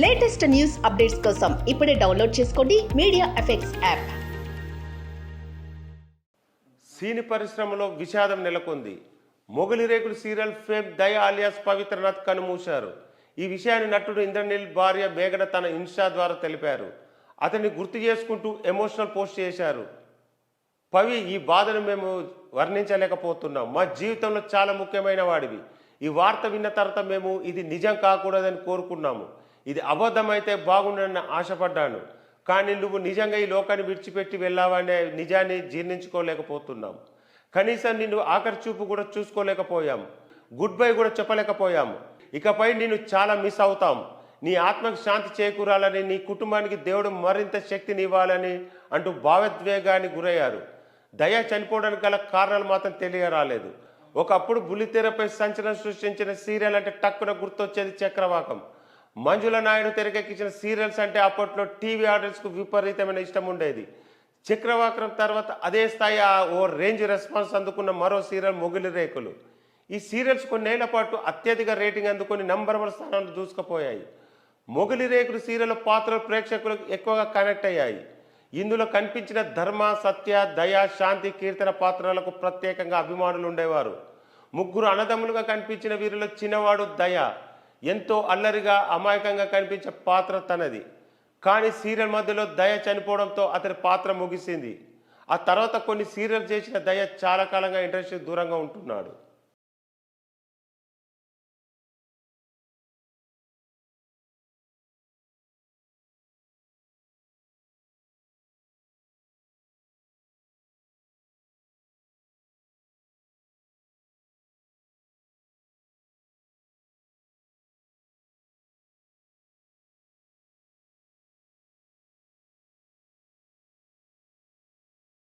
Latest news updates కోసం ఇప్పుడే download చేసుకోండి మీడియా ఎఫెక్ట్స్ యాప్. సినీ పరిశ్రమలో విషాదం నెలకొంది. మొగలి రేకులు సీరియల్ ఫేమ్ దయ అలియాస్ పవిత్రనాథ్ కనుమూశారు. ఈ విషయాన్ని నటుడు ఇంద్రనీల్ భార్య మేఘన తన ఇన్స్టా ద్వారా తెలిపారు. అతన్ని గుర్తు చేసుకుంటూ ఎమోషనల్ పోస్ట్ చేశారు. పవి, ఈ బాధను మేము వర్ణించలేకపోతున్నాం. మా జీవితంలో చాలా ముఖ్యమైన వాడివి. ఈ వార్త విన్న తర్వాత మేము ఇది నిజం కాకూడదని కోరుకున్నాము. ఇది అబద్ధమైతే బాగుండని ఆశపడ్డాను. కానీ నువ్వు నిజంగా ఈ లోకాన్ని విడిచిపెట్టి వెళ్ళావనే నిజాన్ని జీర్ణించుకోలేకపోతున్నాం. కనీసం నిన్ను ఆఖరి చూపు కూడా చూసుకోలేకపోయాం. గుడ్ బై కూడా చెప్పలేకపోయాము. ఇకపై నిన్ను చాలా మిస్ అవుతాం. నీ ఆత్మకు శాంతి చేకూరాలని, నీ కుటుంబానికి దేవుడు మరింత శక్తిని ఇవ్వాలని అంటూ భావోద్వేగానికి గురయ్యారు. దయ చనిపోవడానికి గల కారణాలు మాత్రం తెలియరాలేదు. ఒకప్పుడు బుల్లితెరపై సంచలనం సృష్టించిన సీరియల్ అంటే టక్కున గుర్తొచ్చేది చక్రవాకం. మంజుల నాయుడు తెరకెక్కించిన సీరియల్స్ అంటే అప్పట్లో టీవీ ఆడియన్స్కు విపరీతమైన ఇష్టం ఉండేది. చక్రవాకం తర్వాత అదే స్థాయి ఓ రేంజ్ రెస్పాన్స్ అందుకున్న మరో సీరియల్ మొగలి రేకులు. ఈ సీరియల్స్ కొన్నేళ్ల పాటు అత్యధిక రేటింగ్ అందుకుని నంబర్ 1 స్థానాలు దూసుకుపోయాయి. మొగలి రేకులు సీరియల్ పాత్రలు ప్రేక్షకులకు ఎక్కువగా కనెక్ట్ అయ్యాయి. ఇందులో కనిపించిన ధర్మ, సత్య, దయ, శాంతి, కీర్తన పాత్రలకు ప్రత్యేకంగా అభిమానులు ఉండేవారు. ముగ్గురు అన్నదమ్ములుగా కనిపించిన వీరిలో చిన్నవాడు దయ. ఎంతో అల్లరిగా, అమాయకంగా కనిపించే పాత్ర తనది. కానీ సీరియల్ మధ్యలో దయ చనిపోవడంతో అతని పాత్ర ముగిసింది. ఆ తర్వాత కొన్ని సీరియల్ చేసిన దయ చాలా కాలంగా ఇండస్ట్రీ దూరంగా ఉంటున్నాడు.